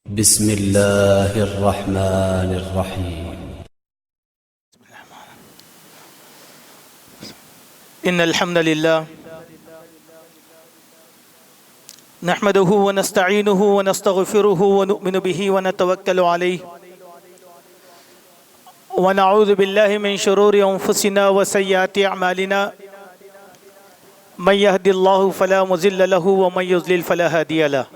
बिस्मिल्लाहिर्रहमानिर्रहीम। इन्नल हम्दुलिल्लाह नहमदुहु व नस्तईनुहु व नस्तगफिरुहु व नु'मिनु बिही व नतवक्कलु अलैहि व नऊज़ु बिल्लाहि मिन शुरूरि अंफुसिना व सय्यिआति अअमालिना मन यहदिल्लाहु फला मुज़िल्ल लहु व मन युज़लिल फला हादिय लहु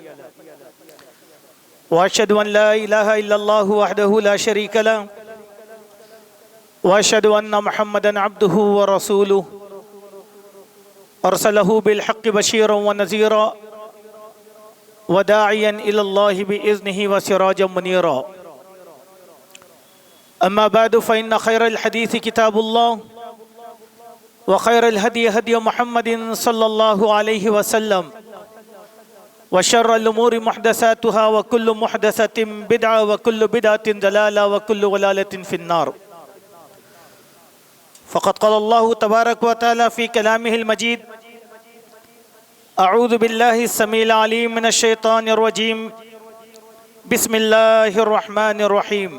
व अशहदु अन ला इलाहा इल्लल्लाहु वहदहु ला शरीक लहु व अशहदु अन्ना मुहम्मदन अब्दुहु व रसूलुहु अरसलहु बिलहक़्क़ि बशीरन व नज़ीरा व दाइयन इलल्लाहि बिइज़्निहि व सिराजम मुनीरा। अम्मा बअद फ़इन्न खैरल हदीस किताबुल्लाह व खैरल हदी हदी मुहम्मदिन सल्लल्लाहु अलैहि वसल्लम व शर्रल उमूरि मुहदसातुहा व कुल्लु मुहदसतिन बिदअ व कुल्लु बिदअतिन दलाला व कुल्लु दलालतिन फिन्नार। फ़क़द क़ाल अल्लाहु तबारक व तआला फ़ी कलामिहिल मजीद अऊज़ु बिल्लाहि समील अलीम मिनश शैतानिर रजीम बिस्मिल्लाहिर रहमानिर रहीम।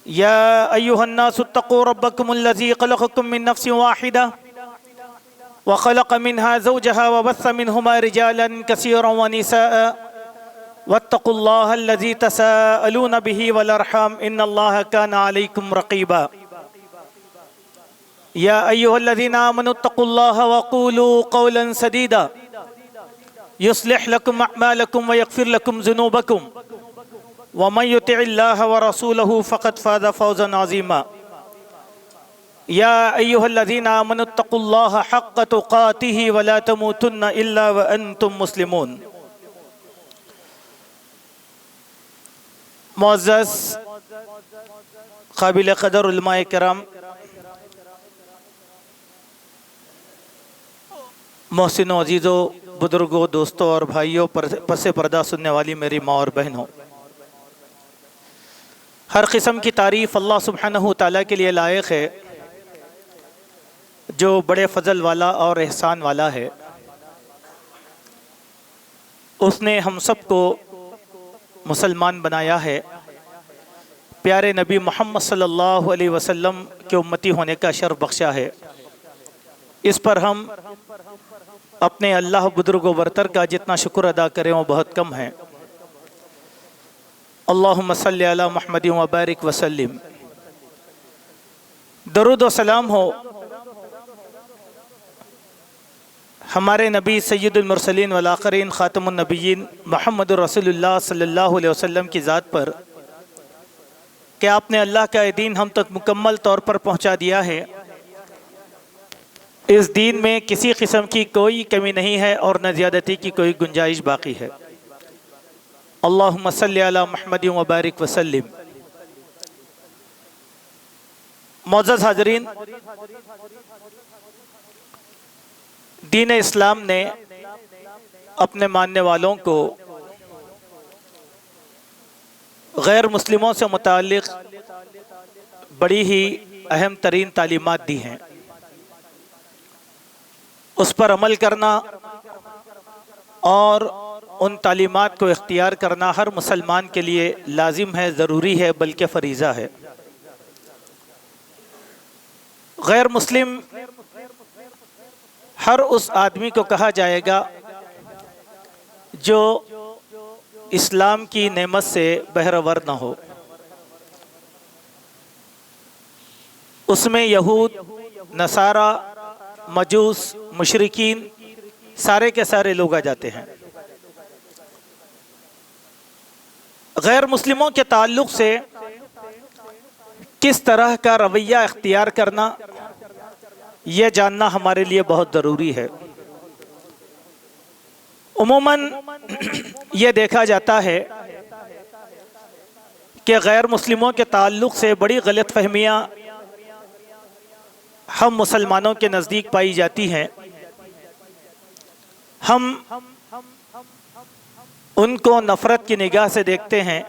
या अय्युहन्नासु इत्तक़ू रब्बकुमुल्लज़ी ख़लक़कुम मिन नफ़्सिन वाहिदा व ख़लक़ मिनहा ज़ौजहा व बस्स मिनहुमा रिजालन कसीरन व निसाअ वत्तक़ुल्लाहल्लज़ी तसाअलून बिही वल अर्हाम इन्नल्लाहा काना अलैकुम रक़ीबा। या अय्युहल्लज़ीना आमनु इत्तक़ुल्लाह व क़ूलू क़ौलन सदीदा युस्लिह लकुम अअमालकुम व यग़फ़िर लकुम ज़ुनूबकुम व मन युतिइल्लाह व रसूलहु फ़क़द फ़ाज़ फ़ौज़न अज़ीमा। या अय्युहल्लज़ीना आमनु इत्तक़ुल्लाह हक़्क़ तुक़ातिहि व ला तमूतुन्न इल्ला व अंतुम मुस्लिमून। मुअज़्ज़ज़ क़ाबिल क़दर उलमाए किराम, मोहसिनों, अजीज़ों, बुजुर्गों, दोस्तों और भाइयों, पसे पर्दा सुनने वाली मेरी माँ और बहनों, हर किस्म की तारीफ़ अल्लाह सुब्हानहू तआला के लिए लायक है जो बड़े फ़ज़ल वाला और एहसान वाला है। उसने हम सब को मुसलमान बनाया है, प्यारे नबी मोहम्मद सल्लल्लाहु अलैहि वसल्लम के उम्मती होने का शर्फ़ बख्शा है। इस पर हम अपने अल्लाह बुजुर्ग बरतर का जितना शुक्र अदा करें वो बहुत कम है। अल्लाहुम्मा सल्लि अला मुहम्मदिन व बारिक वसल्लिम। दरूद व सलाम हो हमारे नबी सय्यदुल मुरसलीन वल आखिरीन ख़ातमुन नबिय्यीन मुहम्मदुर रसूलुल्लाह सल्लल्लाहु अलैहि वसल्लम की ज़ात पर कि आपने अल्लाह का दीन हम तक मुकम्मल तौर पर पहुँचा दिया है। इस दीन में किसी किस्म की कोई कमी नहीं है और न ज़्यादती की कोई गुंजाइश बाकी है। अल्लाहुम्मा सल्लि अला मुहम्मदिन व बारिक वसल्लिम। मोअज़्ज़ज़ हाज़रीन, दीन इस्लाम ने अपने मानने वालों को गैर मुस्लिमों से मुताल्लिक़ बड़ी ही अहम तरीन तालीमात दी हैं। उस पर अमल करना और उन तालीमात को इख्तियार करना हर मुसलमान के लिए लाजिम है, ज़रूरी है, बल्कि फ़रीज़ा है। गैर मुस्लिम हर उस आदमी को कहा जाएगा जो इस्लाम की नेमत से बहरावर न हो। उसमें यहूद, नसारा, मजूस, मुशरिकीन सारे के सारे लोग आ जाते हैं। गैर मुस्लिमों के ताल्लुक़ से किस तरह का रवैया इख्तियार करना, यह जानना हमारे लिए बहुत ज़रूरी है। उमूमन ये देखा जाता है कि गैर मुस्लिमों के ताल्लुक़ से बड़ी गलत फहमियाँ हम मुसलमानों के नज़दीक पाई जाती हैं। हम उनको नफ़रत की निगाह से देखते हैं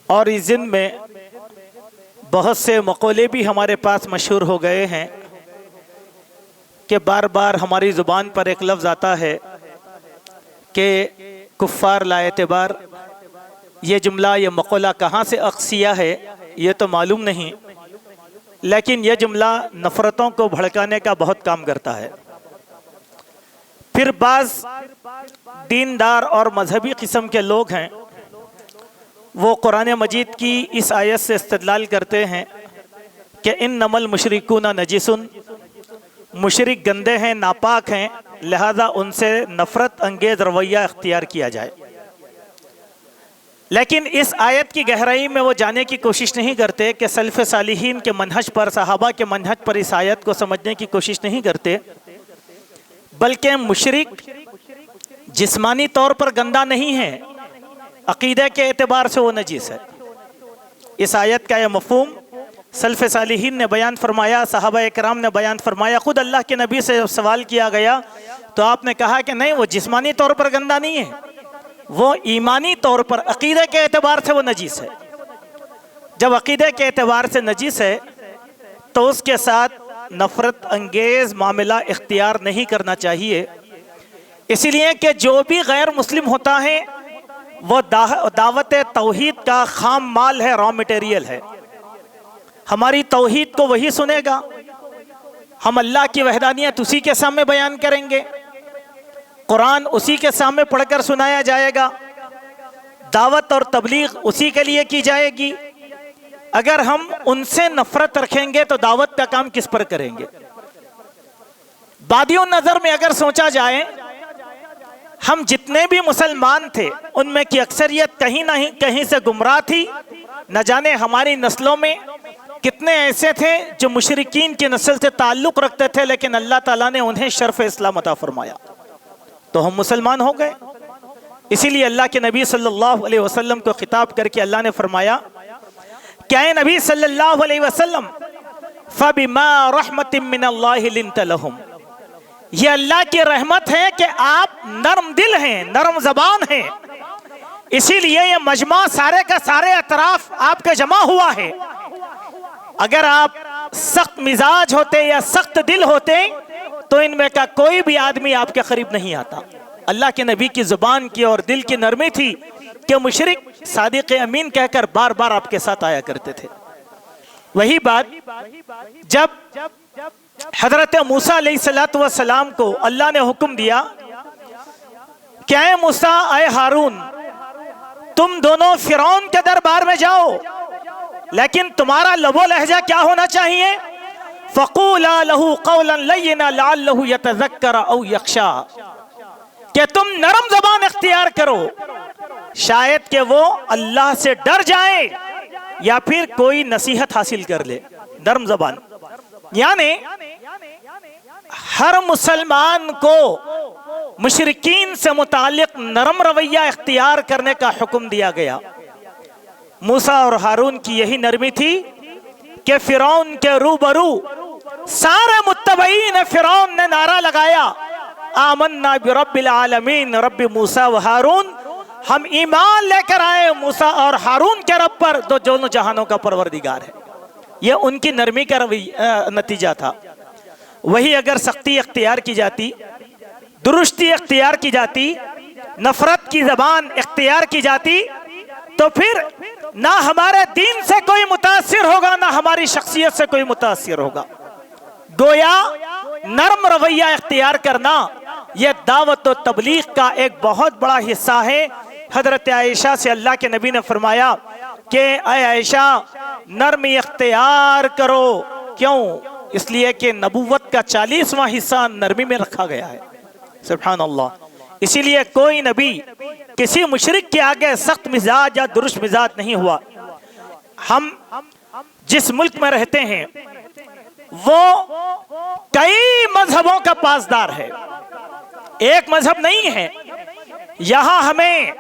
और इस दिन में बहुत से मक़ोले भी हमारे पास मशहूर हो गए हैं कि बार बार हमारी ज़ुबान पर एक लफ्ज़ आता है कि कुफ़ार ला एतबार, ये जुमला ये मक़ौला कहाँ से अक्सिया है ये तो मालूम नहीं, लेकिन यह जुमला नफ़रतों को भड़काने का बहुत काम करता है। फिर बाज़ दीनदार और मजहबी किस्म के लोग हैं, वो कुरान मजीद की इस आयत से इस्तेदलाल करते हैं कि इन्नमल मुशरिकूना नजिसुन, मुशरिक गंदे हैं, नापाक हैं, लिहाजा उनसे नफ़रत अंगेज़ रवैया इख्तियार किया जाए। लेकिन इस आयत की गहराई में वो जाने की कोशिश नहीं करते कि सल्फ़ सालिहीन के मनहज पर, सहाबा के मनहज पर इस आयत को समझने की कोशिश नहीं करते, बल्कि मुशरिक जिस्मानी तौर पर गंदा नहीं है, अक़ीदे के एतबार से वो नजीस है। इस आयत का यह मफ़हूम सल्फ़ सालिहीन ने बयान फरमाया, सहाबा इकराम ने बयान फरमाया। ख़ुद अल्लाह के नबी से सवाल किया गया तो आपने कहा कि नहीं, वो जिस्मानी तौर पर गंदा नहीं है, वो ईमानी तौर पर अक़ीदे के एतबार से वो नजीस है। जब अक़ीदे के एतबार से नजीस है तो उसके साथ नफ़रत अंगेज़ मामला इख्तियार नहीं करना चाहिए, इसलिए कि जो भी गैर मुस्लिम होता है वो दावत तौहीद का खाम माल है, रॉ मटेरियल है। हमारी तौहीद को वही सुनेगा, हम अल्लाह की वहदानियत उसी के सामने बयान करेंगे, कुरान उसी के सामने पढ़कर सुनाया जाएगा, दावत और तबलीग उसी के लिए की जाएगी। अगर हम उनसे नफरत रखेंगे तो दावत का काम किस पर करेंगे? बादियों नजर में अगर सोचा जाए, हम जितने भी मुसलमान थे उनमें की अक्सरियत कहीं ना कहीं से गुमराह थी। न जाने हमारी नस्लों में कितने ऐसे थे जो मुशरिकीन की नस्ल से ताल्लुक़ रखते थे, लेकिन अल्लाह ताला ने उन्हें शर्फ इस्लाम अता फरमाया तो हम मुसलमान हो गए। इसीलिए अल्लाह के नबी सल्लल्लाहु अलैहि वसल्लम को खिताब करके अल्लाह ने फरमाया, क्या है नबी सल्लल्लाहु अलैहि वसल्लम, फबिमा रहमतिम मिनल्लाहि लिंत लहुम, ये अल्लाह की रहमत है कि आप नरम दिल हैं, नरम जबान हैं, इसीलिए ये मजमा सारे का सारे अतराफ आपके जमा हुआ है। अगर आप सख्त मिजाज होते या सख्त दिल होते तो इनमें का कोई भी आदमी आपके करीब नहीं आता। अल्लाह के नबी की जुबान की और दिल की नरमी थी कि मुशरिक सादिक अमीन कहकर बार बार आपके साथ आया करते थे। वही बात जब हजरत मूसा अलैहिस्सलातु वस्सलाम को अल्लाह ने हुक्म दिया, क्या है मूसा, आए हारून, तुम दोनों फिरौन के दरबार में जाओ, लेकिन तुम्हारा लबो लहजा क्या होना चाहिए? फ़क़ूला लहू क़ौलन लय्यिना लअल्लहु यतज़क्कर औ यख्शा, कि तुम नरम ज़बान इख्तियार करो, शायद कि वो अल्लाह से डर जाए या फिर कोई नसीहत हासिल कर ले। नरम ज़बान यानी हर मुसलमान को मुशरिकीन से मुतालिक नरम रवैया इख्तियार करने का हुक्म दिया गया। मूसा और हारून की यही नरमी थी कि फिरौन के रूबरू सारे मुत्तबईन फिरौन ने नारा लगाया, आमन्ना बिरब्बिल आलमीन रब्बि मूसा व हारून, हम ईमान लेकर आए मूसा और हारून के रब पर, जो दोनों जहानों का परवरदिगार है। यह उनकी नरमी का नतीजा था। वही अगर सख्ती इख्तियार की जाती, दुरुस्ती इख्तियार की जाती, नफरत की जबान इख्तियार की जाती, तो फिर ना हमारे दीन से कोई मुतासिर होगा, ना हमारी शख्सियत से कोई मुतासिर होगा। गोया नरम रवैया इख्तियार करना यह दावत और तबलीग का एक बहुत बड़ा हिस्सा है। हजरत आयशा से अल्लाह के नबी ने फरमाया कि ऐ आयशा, नरमी इख्तियार करो। क्यों? इसलिए कि नबूवत का 40वां हिस्सा नरमी में रखा गया है। सुभान अल्लाह। इसीलिए कोई नबी किसी मुशरिक के आगे सख्त मिजाज या दुरुस्त मिजाज नहीं हुआ। हम जिस मुल्क में रहते हैं वो कई मजहबों का पासदार है, एक मजहब नहीं है। यहां हमें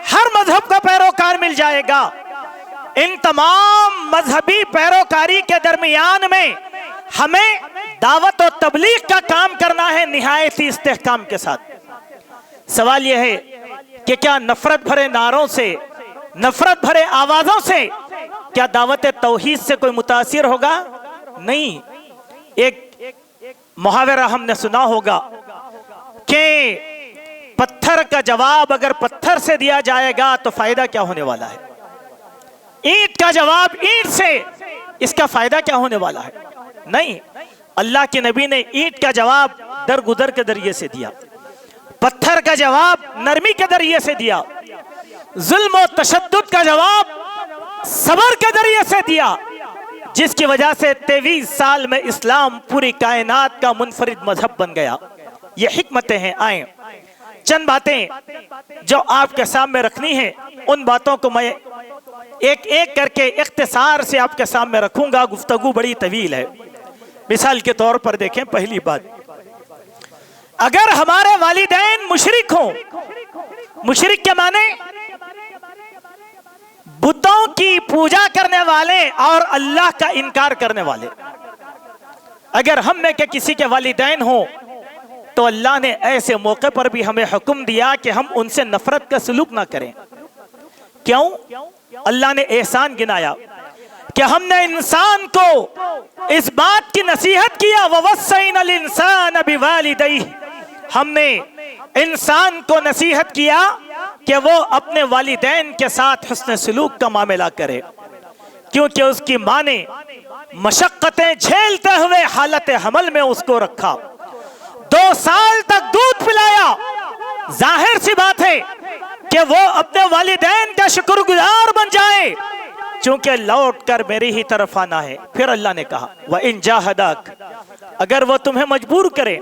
हर मजहब का पैरोकार मिल जाएगा। इन तमाम मजहबी पैरोकारी के दरमियान में हमें दावत और तबलीग का काम करना है निहायत ही इस्तेहकाम के साथ। सवाल यह है कि क्या नफरत भरे नारों से, नफरत भरे आवाजों से क्या दावत तौहीद से कोई मुतासिर होगा? नहीं। एक मुहावरा हमने सुना होगा कि पत्थर का जवाब अगर पत्थर से दिया जाएगा तो फायदा क्या होने वाला है? ईंट का जवाब ईंट से, इसका फायदा क्या होने वाला है? नहीं, अल्लाह के नबी ने ईंट का जवाब दरगुदर के जरिए से दिया, पत्थर का जवाब नरमी के जरिए से दिया, जुल्म और तशद्दुद का जवाब सबर के जरिए से दिया, जिसकी वजह से 23 साल में इस्लाम पूरी कायनात का मुनफरिद मजहब बन गया। ये हिकमतें हैं। आए चंद बातें जो आपके सामने रखनी है, उन बातों को मैं एक एक करके इख्तिसार से आपके सामने रखूंगा। गुफ्तगू बड़ी तवील है। मिसाल के तौर पर देखें, पहली बात, अगर हमारे वालिदैन मुशरिक हों, मुशरिक के माने बुतों की पूजा करने वाले और अल्लाह का इनकार करने वाले, अगर हम में के किसी के वालिदैन हो तो अल्लाह ने ऐसे मौके पर भी हमें हुक्म दिया कि हम उनसे नफरत का सलूक ना करें। क्यों? अल्लाह ने एहसान गिनाया कि हमने इंसान को इस बात की नसीहत किया, ववस्सैनल इंसान बिवालिदैहि, हमने इंसान को नसीहत किया कि वो अपने वालिदैन के साथ हुस्न सलूक का मामला करे, क्योंकि उसकी माँ ने मशक्कतें झेलते हुए हालत हमल में उसको रखा, 2 साल तक दूध पिलाया। जाहिर सी बात है कि वो अपने वालिदैन का शुक्रगुजार बन जाए, क्योंकि लौट कर मेरी ही तरफ आना है। फिर अल्लाह ने कहा, व इन जाहदाक, अगर वो तुम्हें मजबूर करे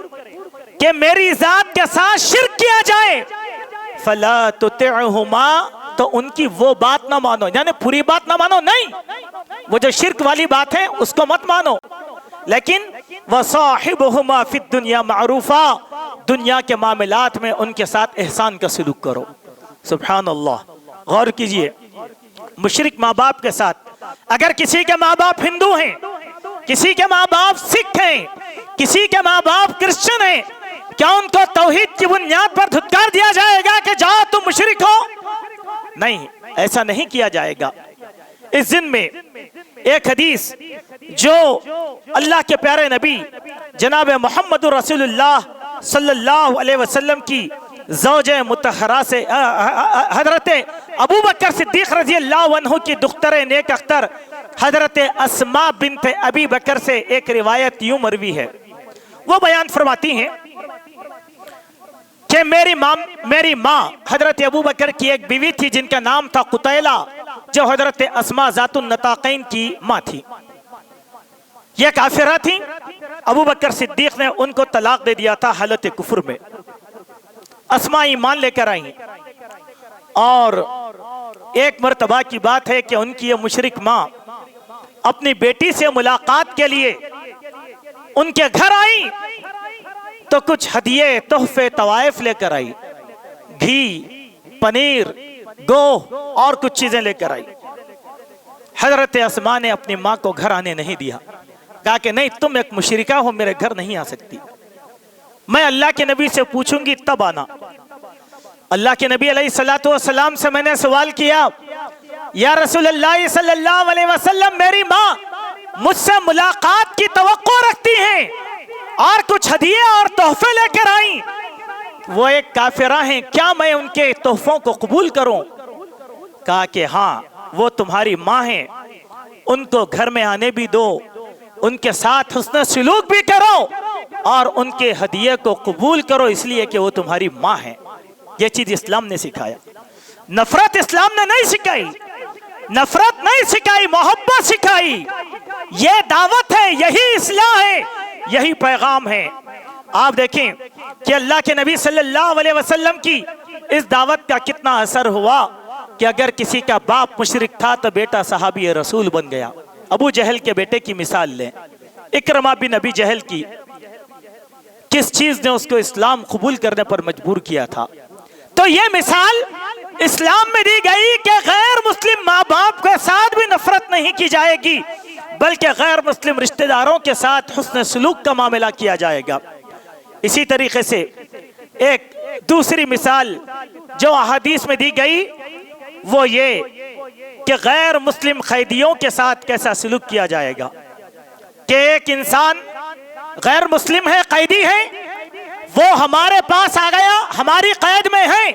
कि मेरी जात के साथ शिर्क किया जाए, फला तुतिअहुमा, तो उनकी वो बात ना मानो, यानी पूरी बात ना मानो, नहीं, वो जो शिर्क वाली बात है उसको मत मानो, लेकिन वसाहिबहुमा फिद दुनिया मारूफा, दुनिया के मामलात में उनके साथ एहसान का सलूक करो। सुभान अल्लाह। गौर कीजिए, मुशरिक माँ बाप के साथ, अगर किसी के माँ बाप हिंदू हैं, किसी के माँ बाप सिख हैं, किसी के माँ बाप क्रिश्चियन हैं, क्या उनको तौहीद की बुनियाद पर धुतकार दिया जाएगा कि जाओ तुम मुशरिक हो? नहीं, ऐसा नहीं किया जाएगा। इस दिन में एक हदीस जो अल्लाह के प्यारे नबी जनाब मोहम्मद रसूलुल्लाह सल्लल्लाहु अलैहि वसल्लम की ज़ौजे मुतहरा से हजरत अबू बकर सिद्दीक रज़ी अल्लाहु अन्हु की दुख्तरे नेक अख्तर हजरत अस्मा बिन्त अबी बकर से एक रिवायत यूं मरवी है। वो बयान फरमाती हैं कि मेरी माँ हजरत अबू बकर की एक बीवी थी जिनका नाम था कुतैला, जो हजरत अस्मा ज़ातुन नताक़ैन की माँ थी। यह काफिरा थी। अबू बकर सिद्दीक ने उनको तलाक दे दिया था हालत कुफ्र में। अस्मा ईमान लेकर आई और एक मर्तबा की बात है कि उनकी ये मुशरिक माँ अपनी बेटी से मुलाकात के लिए उनके घर आई तो कुछ हदिये तोहफे तवाइफ लेकर आई, घी, पनीर, गोह और कुछ चीजें लेकर आई। हजरत अस्मा ने अपनी माँ को घर आने नहीं दिया, कहा कि नहीं, तुम एक मुशरिका हो, मेरे घर नहीं आ सकती, मैं अल्लाह के नबी से पूछूंगी तब आना। अल्लाह के नबी अलैहिस्सलातु वस्सलाम से मैंने सवाल किया, या रसूलल्लाह सल्लल्लाहु अलैहि वसल्लम, मेरी माँ मुझसे मुलाकात की तवक्को रखती हैं और कुछ हदिये और तोहफे लेकर आई, वो एक काफिरा हैं, क्या मैं उनके तोहफों को कबूल करूं? कहा कि हाँ, वो तुम्हारी माँ हैं, उनको घर में आने भी दो, उनके साथ हुस्न सलूक भी करो और उनके हदिये को कबूल करो, इसलिए कि वो तुम्हारी माँ है। ये चीज इस्लाम ने सिखाया। नफरत इस्लाम ने नहीं सिखाई, नफरत नहीं सिखाई, मोहब्बत सिखाई। ये दावत है, यही इस्लाह है, यही पैगाम है। आप देखें कि अल्लाह के नबी सल्लल्लाहु अलैहि वसल्लम की इस दावत का कितना असर हुआ कि अगर किसी का बाप मुशरिक था तो बेटा सहाबी रसूल बन गया। अबू जहल के बेटे की मिसाल लें, इकरमा बिन अबी जहल की, किस चीज ने उसको इस्लाम कबूल करने पर मजबूर किया था? तो ये मिसाल इस्लाम में दी गई कि गैर मुस्लिम माँ बाप के साथ भी नफरत नहीं की जाएगी, बल्कि गैर मुस्लिम रिश्तेदारों के साथ हुस्न सलूक का मामला किया जाएगा। इसी तरीके से एक दूसरी मिसाल जो अहादीस में दी गई वो ये कि गैर मुस्लिम कैदियों के साथ कैसा सलूक किया जाएगा। कि एक इंसान गैर मुस्लिम है, कैदी है, वो हमारे पास आ गया, हमारी कैद में है,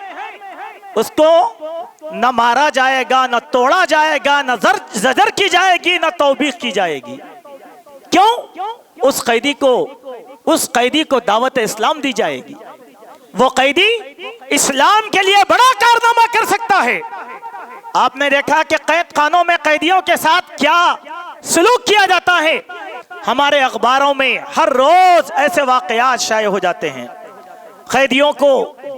उसको न मारा जाएगा, न तोड़ा जाएगा, न जजर की जाएगी, न तौबीख की जाएगी। क्यों? उस कैदी को दावत इस्लाम दी जाएगी। वो कैदी इस्लाम के लिए बड़ा कारनामा कर सकता है। आपने देखा कि कैद खानों में कैदियों के साथ क्या सलूक किया जाता है। हमारे अखबारों में हर रोज ऐसे वाकयात शाये हो जाते हैं। कैदियों को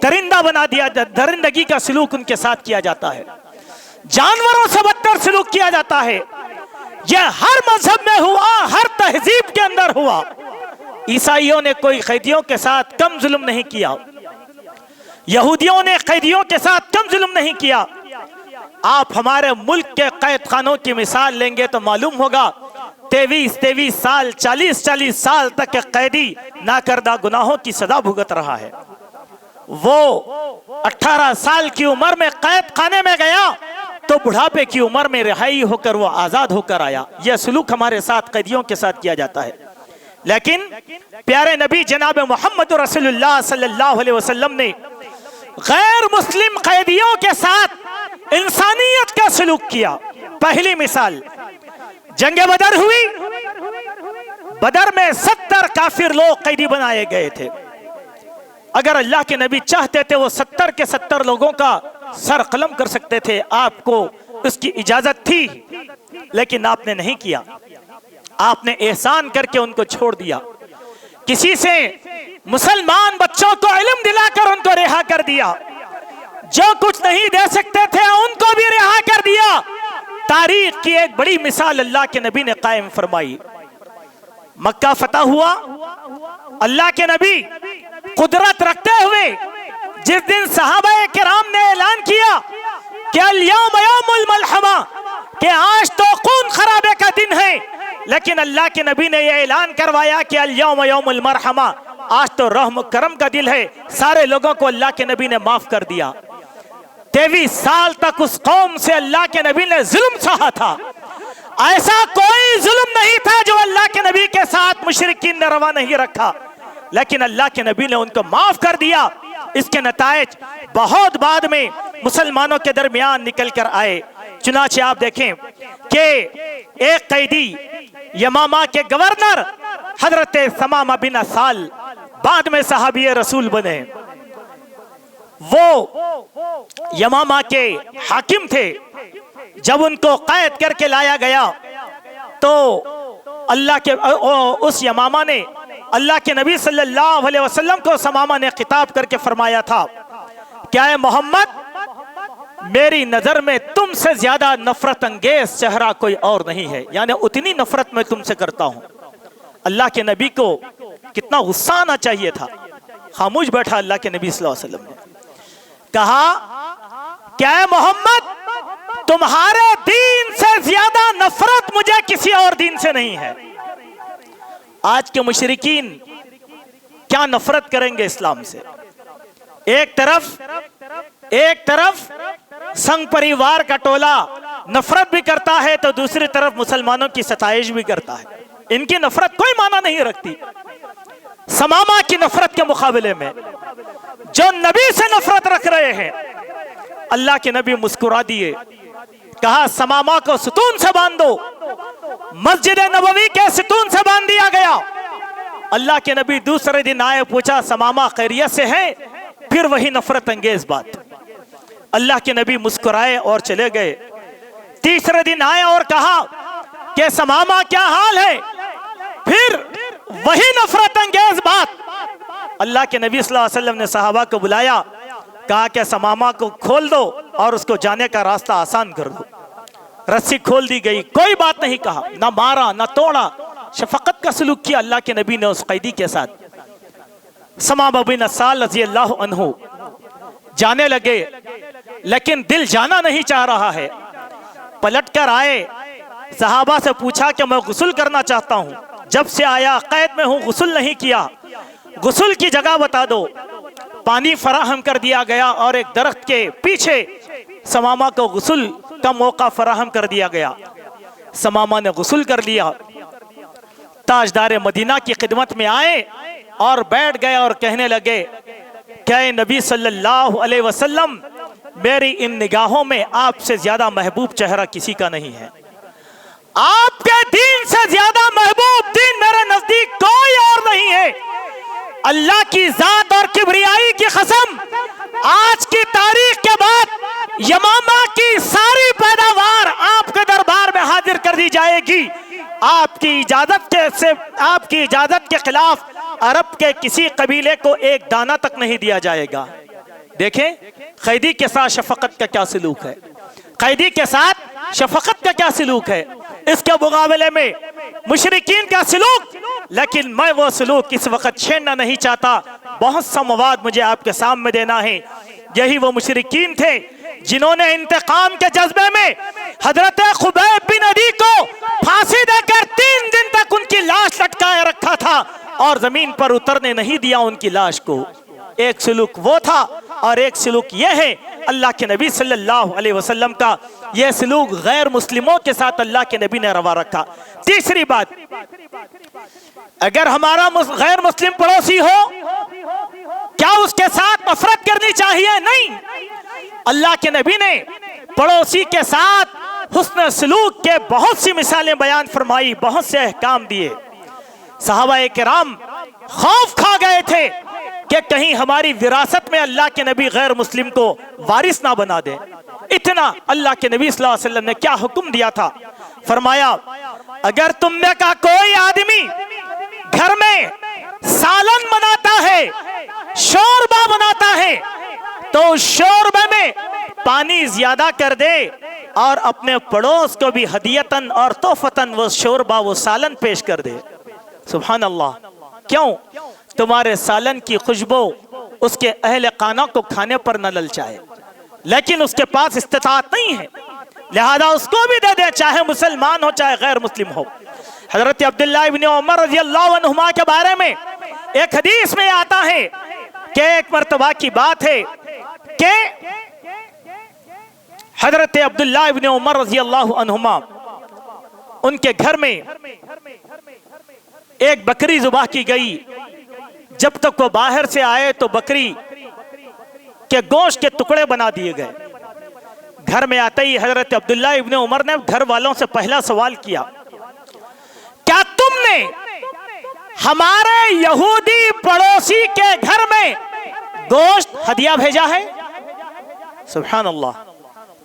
दरिंदा बना दिया, दरिंदगी का सलूक उनके साथ किया जाता है, जानवरों से बदतर सलूक किया जाता है। यह हर मजहब में हुआ, हर तहजीब के अंदर हुआ। ईसाइयों ने कोई कैदियों के साथ कम जुल्म नहीं किया, यहूदियों ने कैदियों के साथ कम जुल्म नहीं किया। आप हमारे मुल्क के कैद खानों की मिसाल लेंगे तो मालूम होगा 23 साल 40 साल तक के कैदी नाकर्दा गुनाहों की सजा भुगत रहा है। वो 18 साल की उम्र में कैद खाने में गया तो बुढ़ापे की उम्र में रिहाई होकर वो आजाद होकर आया। यह सलूक हमारे साथ कैदियों के साथ किया जाता है। लेकिन प्यारे नबी जनाब मोहम्मद रसूलुल्लाह सल्लल्लाहु अलैहि वसल्लम ने गैर मुस्लिम कैदियों के साथ इंसानियत का सलूक किया। पहली मिसाल, जंगे बदर हुई, बदर में 70 काफिर लोग कैदी बनाए गए थे। अगर अल्लाह के नबी चाहते थे वो 70 के 70 लोगों का सर कलम कर सकते थे, आपको उसकी इजाजत थी, लेकिन आपने नहीं किया। आपने एहसान करके उनको छोड़ दिया। किसी से मुसलमान बच्चों को इल्म दिलाकर उनको रिहा कर दिया। जो कुछ नहीं दे सकते थे उनको भी रिहा कर दिया। तारीख की एक बड़ी मिसाल अल्लाह के नबी ने कायम फरमाई। मक्का फतह हुआ, अल्लाह के नबी कुदरत रखते हुए जिस दिन सहाबाए किराम ने ऐलान किया कि अल-यौम यौमुल मलहमा, कि आज तो खून खराबे का दिन है, लेकिन अल्लाह के नबी ने यह ऐलान करवाया कि अल-यौम यौमुल मरहमा, आज तो रहम करम का दिल है। सारे लोगों को अल्लाह के नबी ने माफ कर दिया। 23 साल तक उस कौम से अल्लाह के नबी ने जुल्म सहा था। ऐसा कोई जुल्म नहीं था जो अल्लाह के नबी के साथ मुशरिकीन ने रवा नहीं रखा, लेकिन अल्लाह के नबी ने उनको माफ कर दिया। इसके नतायज बहुत बाद में मुसलमानों के दरमियान निकल कर आए। चुनाचे आप देखें कि एक कैदी यमामा के गवर्नर हजरत समामा बिन असाल बाद में सहाबी रसूल बने। वो यमामा के हाकिम थे। जब उनको कैद करके लाया गया तो अल्लाह के उस यमामा ने अल्लाह के नबी सल्लल्लाहु अलैहि वसल्लम को समामा ने खिताब करके फरमाया था, क्या है मोहम्मद, मेरी नजर में तुमसे ज्यादा नफरत अंगेज चेहरा कोई और नहीं है, यानी उतनी नफरत मैं तुमसे करता हूं। अल्लाह के नबी को कितना गुस्सा आना चाहिए था। खामोश बैठा अल्लाह के नबी सल्लल्लाहु अलैहि वसल्लम ने कहा, क्या है मोहम्मद, तुम्हारे दीन से ज्यादा नफरत मुझे किसी और दीन से नहीं है। आज के मुशरिकीन क्या नफरत करेंगे इस्लाम से। एक तरफ संघ परिवार का टोला नफरत भी करता है तो दूसरी तरफ मुसलमानों की सताइश भी करता है। इनकी नफरत कोई माना नहीं रखती। समामा की नफरत के मुकाबले में जो नबी से नफरत रख रहे हैं, अल्लाह के नबी मुस्कुरा दिए, कहा समामा को सुतून से बांध दो। मस्जिद नबवी के सुतून से बांध दिया गया। अल्लाह के नबी दूसरे दिन आए, पूछा समामा खैरियत से है? फिर वही नफरत अंगेज बात। अल्लाह के नबी मुस्कुराए और चले गए। तीसरे दिन आए और कहा कि समामा क्या हाल है? फिर वही नफरत अंगेज बात। अल्लाह के नबी सल्लल्लाहु अलैहि वसल्लम ने सहाबा को बुलाया, कहा कि समामा को खोल दो और उसको जाने का रास्ता आसान कर दो। रस्सी खोल दी गई, कोई बात नहीं कहा, ना मारा ना तोड़ा, शफकत का सलूक किया अल्लाह के नबी ने उस कैदी के साथ। समामा बिन असाल रज़ी अल्लाह अन्हु जाने लगे, लेकिन दिल जाना नहीं चाह रहा है। पलट कर आए, सहाबा से पूछा कि मैं गुस्ल करना चाहता हूँ, जब से आया कैद में हूँ गुस्ल नहीं किया, गुस्ल की जगह बता दो। पानी फराहम कर दिया गया और एक दरख्त के पीछे समामा को गुस्ल का मौका फराहम कर दिया गया। समामा ने गुस्ल कर लिया। ताजदार मदीना की खिदमत में आए और बैठ गए और कहने लगे कि नबी सल्लल्लाहु अलैहि वसल्लम, मेरी इन निगाहों में आपसे ज्यादा महबूब चेहरा किसी का नहीं है। आपके दीन से ज्यादा महबूब दीन मेरे नजदीक कोई और नहीं है। अल्लाह की जात और किबरियाई की कसम, आज की तारीख के बाद यमामा की सारी पैदावार आपके दरबार में हाजिर कर दी जाएगी। आपकी इजाजत के खिलाफ अरब के किसी कबीले को एक दाना तक नहीं दिया जाएगा। देखें कैदी के साथ शफकत का क्या सलूक है, कैदी के साथ शफकत का क्या सलूक है, इसके मुकाबले में मुशरिकीन का सलूक। लेकिन मैं वो सलूक इस वक्त छेड़ना नहीं चाहता। बहुत सा मवाद मुझे आपके सामने देना है। यही वो मुशरिकीन थे जिन्होंने इंतकाम के जज्बे में हजरत खुबैब बिन अदी को फांसी देकर 3 दिन तक उनकी लाश लटकाए रखा था और जमीन पर उतरने नहीं दिया उनकी लाश को। एक सलूक वो था और एक सलूक ये है अल्लाह के नबी सल्लल्लाहु अलैहि वसल्लम का। यह सलूक गैर मुस्लिमों के साथ अल्लाह के नबी ने रवा रखा। तीसरी बात, अगर हमारा गैर मुस्लिम पड़ोसी हो, क्या उसके साथ नफरत करनी चाहिए? नहीं। अल्लाह के नबी ने पड़ोसी के साथ हुस्न सलूक के बहुत सी मिसालें बयान फरमाई, बहुत से अहकाम दिए। सहाबा किराम खौफ खा गए थे कि कहीं हमारी विरासत में अल्लाह के नबी गैर मुस्लिम को वारिस ना बना दे। इतना अल्लाह के नबी सल्लल्लाहु अलैहि वसल्लम ने क्या हुक्म दिया था। फरमाया, अगर तुम में का कोई आदमी घर में सालन बनाता है, शोरबा बनाता है, तो शोरबे में पानी ज्यादा कर दे और अपने पड़ोस को भी हदियतन और तोहफतन वो शोरबा वो सालन पेश कर दे। सुभान अल्लाह। क्यों? तुम्हारे सालन की खुशबू उसके अहले खाना को खाने पर न ललचाए, लेकिन उसके पास इस्तिताअत नहीं है, लिहाजा उसको भी दे दे, चाहे मुसलमान हो चाहे गैर मुस्लिम हो। हजरत अब्दुल्लाह इब्न उमर रज़ियल्लाहु अन्हुमा के बारे में एक हदीस में आता है कि एक मर्तबा की बात है कि हजरत अब्दुल्लाह इब्न उमर रज़ियल्लाहु अन्हुमा, उनके घर में एक बकरी ज़ुबाह की गई। जब तक वो बाहर से आए तो बकरी के गोश्त के टुकड़े बना दिए गए। घर में आते ही हजरत अब्दुल्लाह इब्न उमर ने घर वालों से पहला सवाल किया, क्या तुमने हमारे यहूदी पड़ोसी के घर में गोश्त हदिया भेजा है? सुभान अल्लाह।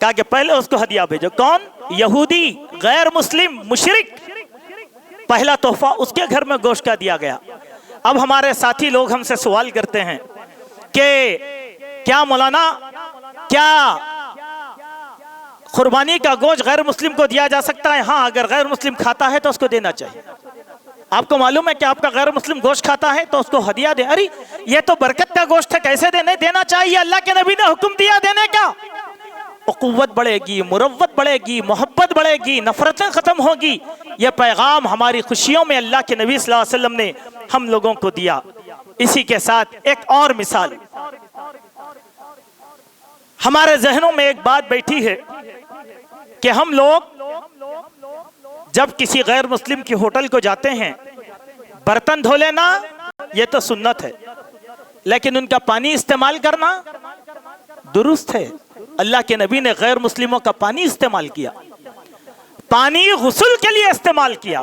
कहा कि पहले उसको हदिया भेजो। कौन? यहूदी, गैर मुस्लिम, मुशरिक। पहला तोहफा उसके घर में गोश्त का दिया गया। अब हमारे साथी लोग हमसे सवाल करते हैं कि क्या मौलाना, क्या कुर्बानी का गोश्त गैर मुस्लिम को दिया जा सकता है? हाँ, अगर गैर मुस्लिम खाता है तो उसको देना चाहिए। आपको मालूम है कि आपका गैर मुस्लिम गोश्त खाता है तो उसको हदिया दे। अरे ये तो बरकत का गोश्त है, कैसे देने? देना चाहिए। अल्लाह के नबी ने हुक्म दिया देने का। उक़ुव्वत बढ़ेगी, मुरव्वत बढ़ेगी, मोहब्बत बढ़ेगी, नफरतें खत्म होगी। यह पैगाम हमारी खुशियों में अल्लाह के नबी सल्लल्लाहु अलैहि वसल्लम ने हम लोगों को दिया। इसी के साथ एक और मिसाल, हमारे जहनों में एक बात बैठी है कि हम लोग जब किसी गैर मुस्लिम की होटल को जाते हैं, बर्तन धो लेना ये तो सुन्नत है, लेकिन उनका पानी इस्तेमाल करना दुरुस्त है। अल्लाह के नबी ने गैर मुस्लिमों का पानी इस्तेमाल किया, पानी गुस्ल के लिए इस्तेमाल किया,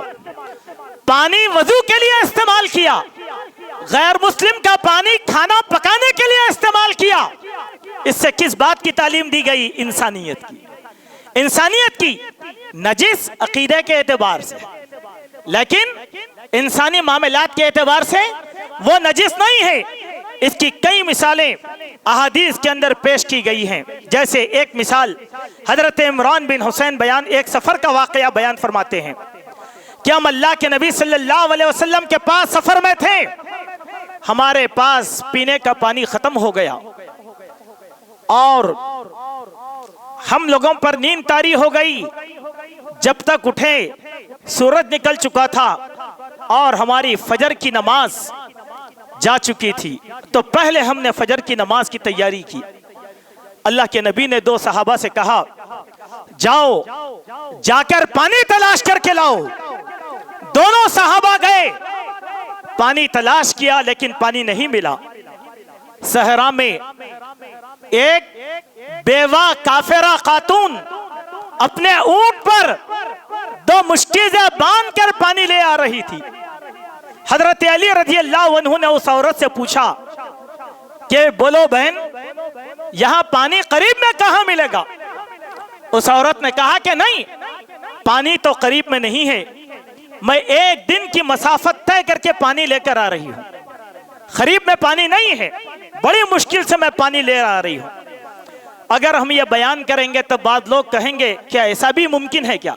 पानी वजू के लिए इस्तेमाल किया, गैर मुस्लिम का पानी खाना पकाने के लिए इस्तेमाल किया। इससे किस बात की तालीम दी गई? इंसानियत की। इंसानियत की, नजिस अकीदे के एतबार से, लेकिन इंसानी मामलात के एतबार से वो नजिस नहीं है। इसकी कई मिसालें अहादीस के अंदर पेश की गई हैं। जैसे एक मिसाल हजरत इमरान बिन हुसैन बयान, एक सफर का वाकया बयान फरमाते हैं कि हम अल्लाह के नबी सल्लल्लाहु अलैहि वसल्लम के पास सफर में थे, हमारे पास पीने का पानी खत्म हो गया और हम लोगों पर नींद तारी हो गई। जब तक उठे सूरज निकल चुका था और हमारी फजर की नमाज जा चुकी थी। तो पहले हमने फजर की नमाज की तैयारी की। अल्लाह के नबी ने 2 सहाबा से कहा, जाओ जाकर पानी तलाश करके लाओ। दोनों सहाबा गए, पानी तलाश किया लेकिन पानी नहीं मिला। सहरा में एक बेवा काफिरा खातून अपने ऊंट पर 2 मुश्किलें बांध कर पानी ले आ रही थी। हजरत अली रज़ी अल्लाह अन्हु ने उस औरत से पूछा कि बोलो बहन, यहां पानी करीब में कहां मिलेगा? उस औरत ने कहा कि नहीं, पानी तो करीब में नहीं है, मैं 1 दिन की मसाफत तय करके पानी लेकर आ रही हूं। करीब में पानी नहीं है, बड़ी मुश्किल से मैं पानी ले आ रही हूं। अगर हम ये बयान करेंगे तो बाद लोग कहेंगे क्या ऐसा भी मुमकिन है क्या?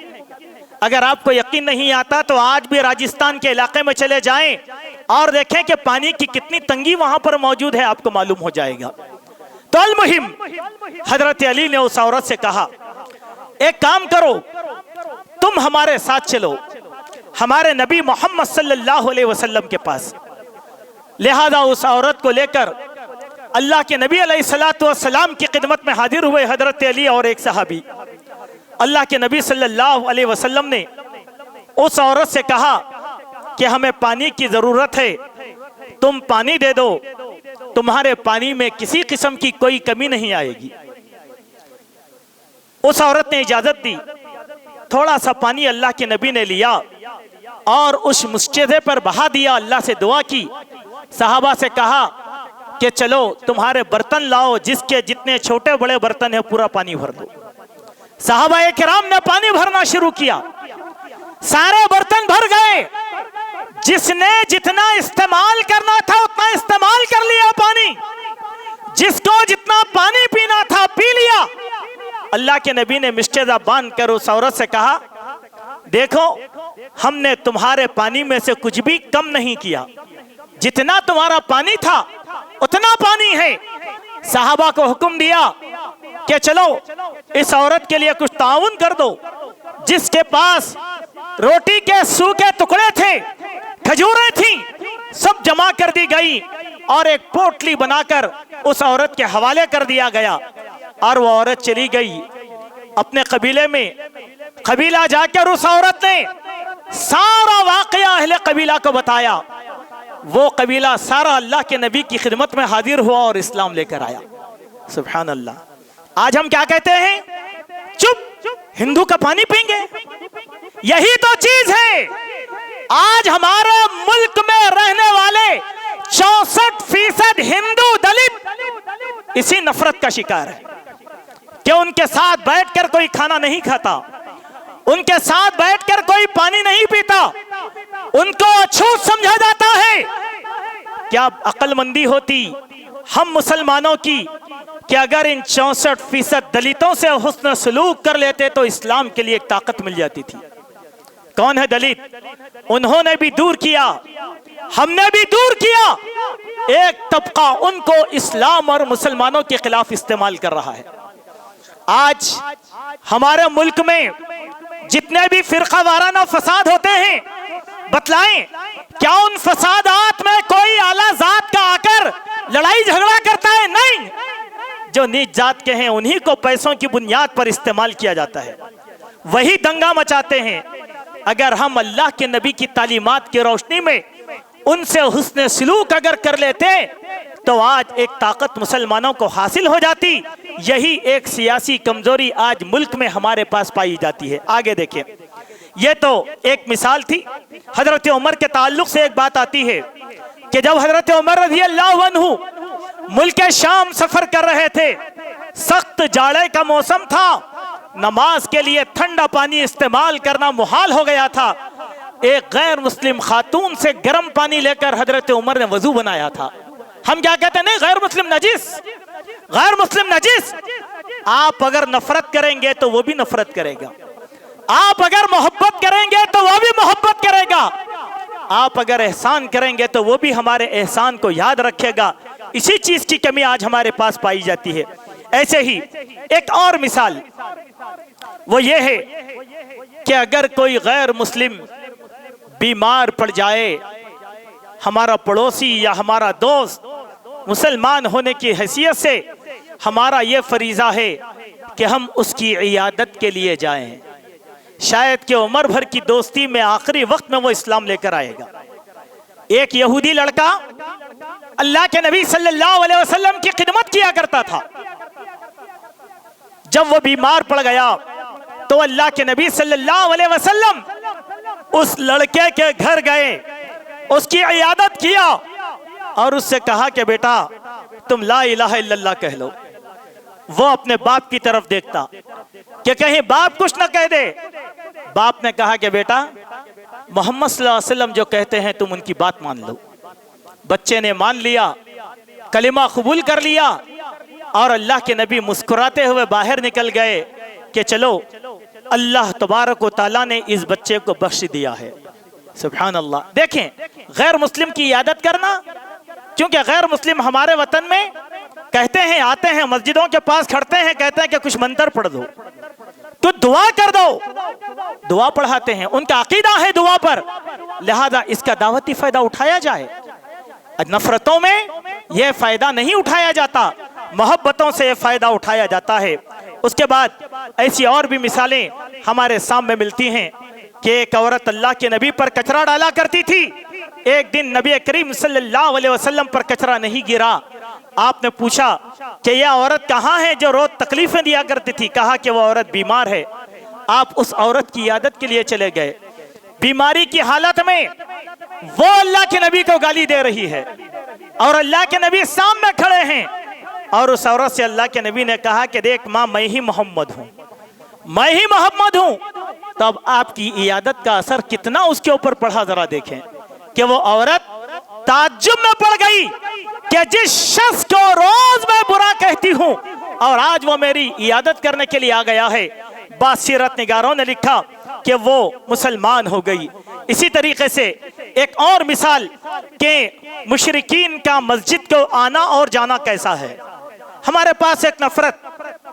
अगर आपको यकीन नहीं आता तो आज भी राजस्थान के इलाके में चले जाएं और देखें कि पानी की कितनी तंगी वहां पर मौजूद है, आपको मालूम हो जाएगा। तो अल-मुहिम हजरत अली ने उस औरत से कहा, एक काम करो, तुम हमारे साथ चलो हमारे नबी मोहम्मद सल्लल्लाहु अलैहि वसल्लम के पास। लिहाजा उस औरत को लेकर अल्लाह के नबी अलैहिस्सलातु वस्सलाम की खिदमत में हाजिर हुए हजरत अली और एक सहाबी। अल्लाह के नबी सल्लल्लाहु अलैहि वसल्लम ने उस औरत से कहा कि हमें पानी की जरूरत है, तुम पानी दे दो, तुम्हारे पानी में किसी किस्म की कोई कमी नहीं आएगी। उस औरत ने इजाजत दी। थोड़ा सा पानी अल्लाह के नबी ने लिया और उस मुश्किल पर बहा दिया, अल्लाह से दुआ की। सहाबा से कहा कि चलो तुम्हारे बर्तन लाओ, जिसके जितने छोटे बड़े बर्तन है पूरा पानी भर दो। सहाबा किराम ने पानी भरना शुरू किया, सारे बर्तन भर गए। जिसने जितना इस्तेमाल करना था उतना इस्तेमाल कर लिया पानी, जिसको जितना पानी पीना था पी लिया। अल्लाह के नबी ने मिश्तेजा बांध कर उस औरत से कहा, देखो हमने तुम्हारे पानी में से कुछ भी कम नहीं किया, जितना तुम्हारा पानी था उतना पानी है। सहाबा को हुक्म दिया कि चलो इस औरत के लिए कुछ ताउन कर दो। जिसके पास रोटी के सूखे टुकड़े थे, खजूरें थी, सब जमा कर दी गई और एक पोटली बनाकर उस औरत के हवाले कर दिया गया और वो औरत चली गई अपने कबीले में। कबीला जाकर उस औरत ने सारा वाकया अहले कबीला को बताया। वो कबीला सारा अल्लाह के नबी की खिदमत में हाजिर हुआ और इस्लाम लेकर आया। सुभान अल्लाह। आज हम क्या कहते हैं? चुप, हिंदू का पानी पीएंगे, यही तो चीज है। आज हमारे मुल्क में रहने वाले 64% हिंदू दलित इसी नफरत का शिकार है कि उनके साथ बैठकर कोई खाना नहीं खाता, उनके साथ बैठकर कोई पानी नहीं पीता, उनको अछूत समझा जाता है। क्या अक्लमंदी होती हम मुसलमानों की कि अगर इन 64% दलितों से हुस्न सलूक कर लेते तो इस्लाम के लिए एक ताकत मिल जाती थी। कौन है दलित? उन्होंने भी दूर किया, हमने भी दूर किया। एक तबका उनको इस्लाम और मुसलमानों के खिलाफ इस्तेमाल कर रहा है। आज हमारे मुल्क में जितने भी फिरका वाराना फसाद होते हैं, बतलाएं क्या उन फसादात में कोई आला जात का आकर लड़ाई झगड़ा करता है? नहीं। जो नीच जात के हैं उन्हीं को पैसों की बुनियाद पर इस्तेमाल किया जाता है, वही दंगा मचाते हैं। अगर हम अल्लाह के नबी की तालीमात की रोशनी में उनसे हुस्न सलूक अगर कर लेते तो आज एक ताकत मुसलमानों को हासिल हो जाती। यही एक सियासी कमजोरी आज मुल्क में हमारे पास पाई जाती है। आगे देखें, यह तो एक मिसाल थी। हजरत उमर के ताल्लुक से एक बात आती है कि जब हजरत उमर रज़ी अल्लाह अन्हु मुल्क शाम सफर कर रहे थे, सख्त जाड़े का मौसम था, नमाज के लिए ठंडा पानी इस्तेमाल करना मुहाल हो गया था। एक गैर मुस्लिम खातून से गर्म पानी लेकर हजरत उमर ने वजू बनाया था। हम क्या कहते हैं? नहीं, गैर मुस्लिम नजीस, गैर मुस्लिम नजीस। आप अगर नफरत करेंगे तो वो भी नफरत करेगा, आप अगर मोहब्बत करेंगे तो वो भी मोहब्बत करेगा, आप अगर एहसान करेंगे तो वो भी हमारे एहसान को याद रखेगा। इसी चीज की कमी आज हमारे पास पाई जाती है। ऐसे ही एक और मिसाल वो ये है कि अगर कोई गैर मुस्लिम बीमार पड़ जाए, हमारा पड़ोसी या हमारा दोस्त, मुसलमान होने की हैसियत से हमारा ये फरीजा है कि हम उसकी इयादत के लिए जाएं। शायद कि उम्र भर की दोस्ती में आखिरी वक्त में वो इस्लाम लेकर आएगा। एक यहूदी लड़का अल्लाह के नबी सल्लल्लाहु अलैहि वसल्लम की खिदमत किया करता था। जब वो बीमार पड़ गया तो अल्लाह के नबी सल्लल्लाहु अलैहि वसल्लम उस लड़के के घर गए, उसकी इयादत किया और उससे कहा कि बेटा तुम ला इलाहा इल्लल्लाह कह लो। वो अपने बाप की तरफ देखता कि कहीं बाप कुछ न कह दे। बाप ने कहा कि बेटा मोहम्मद सल्लल्लाहु अलैहि वसल्लम जो कहते हैं तुम उनकी बात मान लो। बच्चे ने मान लिया, कलिमा कबूल कर लिया और अल्लाह के नबी मुस्कुराते हुए बाहर निकल गए कि चलो अल्लाह तबारक व तआला ने इस बच्चे को बख्श दिया है। सुभान अल्लाह। देखें, गैर मुस्लिम की इयादत करना, क्योंकि गैर मुस्लिम हमारे वतन में कहते हैं, आते हैं मस्जिदों के पास खड़ते हैं, कहते हैं कि कुछ मंत्र पढ़ दो तो दुआ कर दो, दुआ पढ़ाते हैं, उनका अकीदा है दुआ पर, लिहाजा इसका दावती फायदा उठाया जाए। नफरतों में यह फायदा नहीं उठाया जाता, मोहब्बतों से यह फायदा उठाया जाता है। उसके बाद ऐसी और भी मिसालें हमारे सामने मिलती हैं कि एक औरत अल्लाह के नबी पर कचरा डाला करती थी। एक दिन नबी करीम सल्लल्लाहु अलैहि वसल्लम पर कचरा नहीं गिरा। आपने पूछा कि यह औरत कहाँ है जो रोज तकलीफें दिया करती थी? कहा कि वह औरत बीमार है। आप उस औरत की इयादत के लिए चले गए। बीमारी की हालत में वो अल्लाह के नबी को गाली दे रही है और अल्लाह के नबी सामने खड़े हैं और उस औरत से अल्लाह के नबी ने कहा कि देख माँ, मैं ही मोहम्मद हूँ, मैं ही मोहम्मद हूँ। तब आपकी इयादत का असर कितना उसके ऊपर पड़ा, जरा देखें कि वो औरत ताज्जुब में पड़ गई कि जिस शख्स को रोज मैं बुरा कहती हूँ और आज वो मेरी इयादत करने के लिए आ गया है। बासीरत निगारों ने लिखा कि वो मुसलमान हो गई। इसी तरीके से एक और मिसाल के मुशरिकीन का मस्जिद को आना और जाना कैसा है। हमारे पास एक नफरत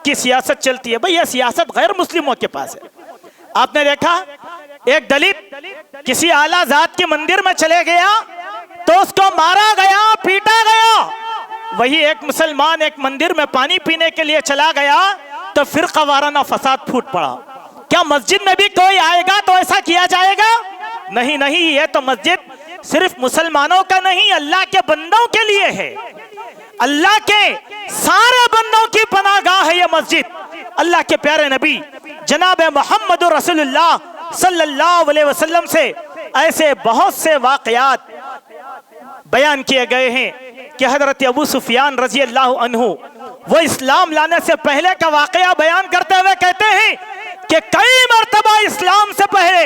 की सियासत चलती है। भाई यह सियासत गैर मुस्लिमों के पास है। आपने देखा एक दलित किसी आला जात के मंदिर में चले गया तो उसको मारा गया, पीटा गया। वही एक मुसलमान एक मंदिर में पानी पीने के लिए चला गया तो फिरका वाराना फसाद फूट पड़ा। क्या मस्जिद में भी कोई आएगा तो ऐसा किया जाएगा? नहीं नहीं, ये तो मस्जिद सिर्फ मुसलमानों का नहीं, अल्लाह के बंदों के लिए है। अल्लाह के सारे बंदों की पनाहगाह है ये मस्जिद। अल्लाह के प्यारे नबी जनाब मोहम्मद रसूलुल्लाह सल्लल्लाहु अलैहि वसल्लम से ऐसे बहुत से वाकयात बयान किए गए हैं कि हजरत अबू सुफियान रजी अल्लाह अन्हु वो इस्लाम लाने से पहले का वाकया बयान करते हुए कहते हैं कि कई मर्तबा इस्लाम से पहले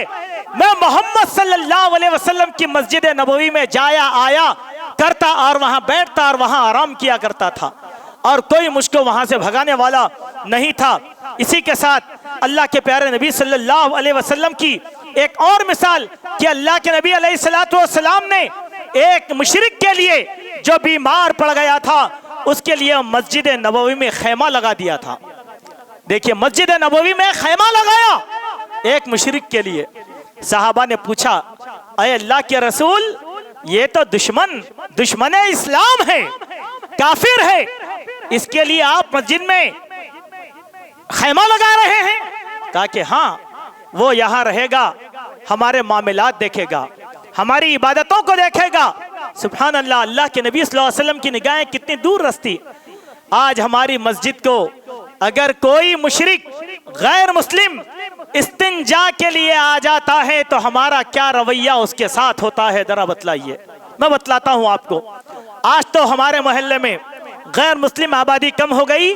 मैं मोहम्मद सल्लल्लाहु अलैहि वसल्लम की मस्जिद नबवी में जाया आया करता और वहां बैठता और वहां आराम किया करता था और कोई मुझको वहां से भगाने वाला नहीं था। इसी के साथ अल्लाह के प्यारे नबी सल्लल्लाहु अलैहि वसल्लम की एक और मिसाल कि अल्लाह के नबी अलैहिस्सलातु वस्सलाम ने एक मुशरिक के लिए जो बीमार पड़ गया था उसके लिए मस्जिद नबवी में खैमा लगा दिया था। देखिए, मस्जिद नबवी में खैमा लगाया एक मुशरिक के लिए। साहबा ने पूछा, अय अल्लाह के रसूल, ये तो दुश्मन इस्लाम है, काफिर है, इसके लिए आप मस्जिद में खैमा लगा रहे हैं? कहा कि हाँ, वो यहाँ रहेगा, हमारे मामलात देखेगा, हमारी इबादतों को देखेगा। सुभान अल्लाह। अल्लाह के नबी सल्लल्लाहु अलैहि वसल्लम की निगाहें कितनी दूर रस्ती। आज हमारी मस्जिद को अगर कोई मुशरिक गैर मुस्लिम इस्तिंजा के लिए आ जाता है तो हमारा क्या रवैया उसके साथ होता है, जरा बतलाइए। मैं बतलाता हूं आपको। आज तो हमारे मोहल्ले में गैर मुस्लिम आबादी कम हो गई।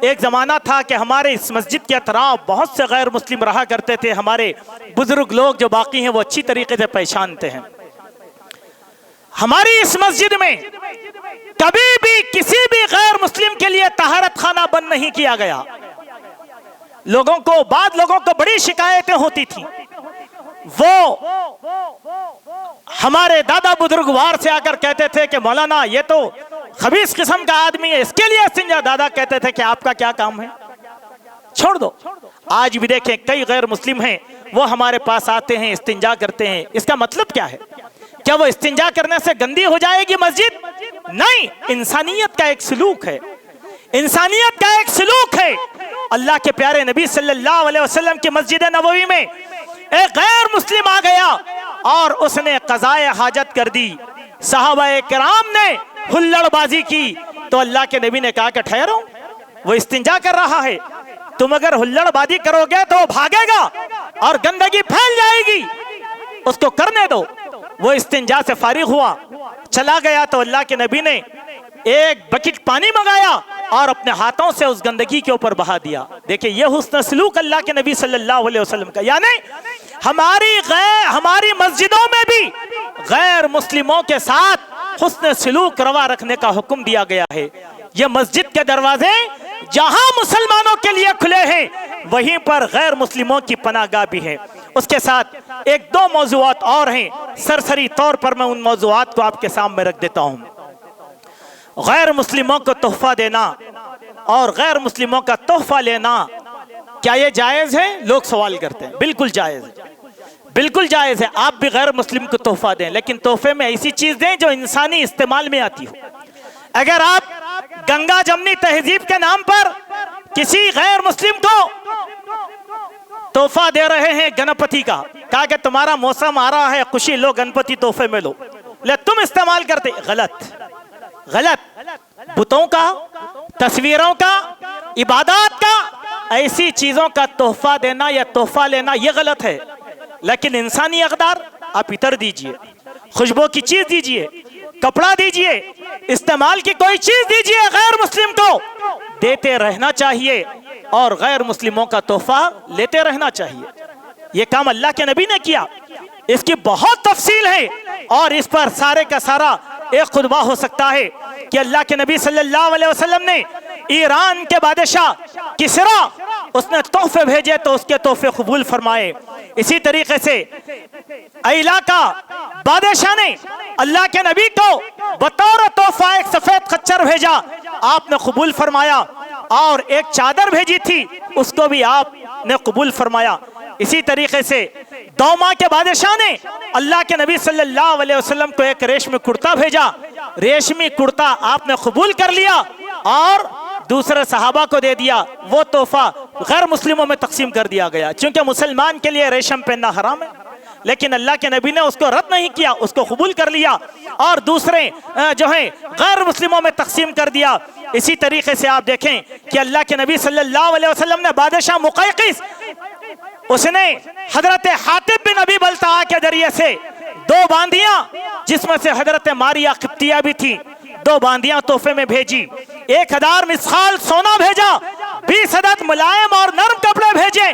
एक जमाना था कि हमारे इस मस्जिद के अतराफ बहुत से गैर मुस्लिम रहा करते थे। हमारे बुजुर्ग लोग जो बाकी हैं वो अच्छी तरीके से पहचानते हैं। हमारी इस मस्जिद में कभी भी किसी भी गैर मुस्लिम के लिए तहारत खाना बंद नहीं किया गया। बाद लोगों को बड़ी शिकायतें होती थी। वो हमारे दादा बुजुर्गवार से आकर कहते थे कि मौलाना ये तो खबीस किस्म का आदमी है, इसके लिए इस्तिंजा। दादा कहते थे कि आपका क्या काम है, छोड़ दो। आज भी देखें कई गैर मुस्लिम हैं, वो हमारे पास आते हैं, इस्तिंजा करते हैं। इसका मतलब क्या है? क्या वो इस्तिंजा करने से गंदी हो जाएगी मस्जिद? नहीं, इंसानियत का एक सलूक है, इंसानियत का एक सलूक है। अल्लाह के प्यारे नबी सल्लल्लाहु अलैहि वसल्लम की मस्जिद नबवी में एक गैर मुस्लिम आ गया और उसने क़ज़ाए हाजत कर दी। सहाबाए किराम ने हुल्लड़बाजी की तो अल्लाह के नबी ने कहा कि ठहरो, वो इस्तिंजा कर रहा है, तुम अगर हुल्लड़बाजी करोगे तो वो भागेगा और गंदगी फैल जाएगी, उसको करने दो। वो इस्तिंजा से फारिग हुआ, चला गया तो अल्लाह के नबी ने एक बकेट पानी मंगाया और अपने हाथों से उस गंदगी के ऊपर बहा दिया। देखिए ये हुस्न सलूक अल्लाह के नबी सल्लल्लाहु अलैहि वसल्लम का। यानी हमारी मस्जिदों में भी गैर मुस्लिमों के साथ हुस्न सलूक रवा रखने का हुक्म दिया गया है। ये मस्जिद के दरवाजे जहां मुसलमानों के लिए खुले हैं, वहीं पर गैर मुस्लिमों की पनाहगाह भी है। उसके साथ एक दो मौज़ूआत और हैं, सरसरी तौर पर मैं उन मौज़ूआत को आपके सामने रख देता हूं। गैर मुस्लिमों को तोहफा देना और गैर मुस्लिमों का तोहफा लेना, क्या ये जायज है? लोग सवाल करते हैं। बिल्कुल जायज है, बिल्कुल जायज है। आप भी गैर मुस्लिम को तोहफा दें, लेकिन तोहफे में ऐसी चीज दें जो इंसानी इस्तेमाल में आती हो। अगर आप गंगा जमनी तहजीब के नाम पर किसी गैर मुस्लिम को तोहफा दे रहे हैं गणपति का, कहा कि तुम्हारा मौसम आ रहा है, खुशी लो, गणपति तोहफे में लो, ले तुम इस्तेमाल करते, गलत गलत। बुतों का, तस्वीरों का, इबादत का, ऐसी चीजों का तोहफा देना या तोहफा लेना यह गलत है। लेकिन इंसानी अक़दार आप इतर दीजिए, खुशबू की चीज दीजिए, कपड़ा दीजिए, इस्तेमाल की कोई चीज दीजिए, गैर मुस्लिम को देते रहना चाहिए और गैर मुस्लिमों का तोहफा लेते रहना चाहिए। यह काम अल्लाह के नबी ने किया, इसकी बहुत तफसील है और इस पर सारे का सारा एक खुतबा हो सकता है कि अल्लाह के नबी सल्लल्लाहु अलैहि वसल्लम ने ईरान के बादशाह किसरा, उसने तोहफे भेजे तो उसके तोहफे कबूल फरमाए। इसी तरीके से अइला का बादशाह ने अल्लाह के नबी को बतौर तोहफा एक सफेद खच्चर भेजा, आपने कबूल फरमाया, और एक चादर भेजी थी उसको भी आपने कबूल फरमाया। इसी तरीके से दौमा के बादशाह ने अल्लाह के नबी सल्लल्लाहु अलैहि वसल्लम को एक रेशमी कुर्ता भेजा, रेशमी कुर्ता आपने कबूल कर लिया और दूसरे सहाबा को दे दिया। वो तोहफा गैर मुस्लिमों में तकसीम कर दिया गया, क्योंकि मुसलमान के लिए रेशम पहनना हराम है, लेकिन अल्लाह के नबी ने उसको रद्द नहीं किया, उसको कबूल कर लिया और दूसरे जो है गैर मुस्लिमों में तकसीम कर दिया। इसी तरीके से आप देखें कि अल्लाह के नबी सल्लल्लाहु अलैहि वसल्लम ने बादशाह मुक़ैक़िस, उसने हजरत हातिब बिन अबी बल्ताआ के जरिए से दो बांदियां, जिसमें से हजरत मारिया क़िब्तिया भी थी, दो बांदियां तोहफे में भेजी। 1000 मिसकाल सोना भेजा, 20 अदद मुलायम और नरम कपड़े भेजे,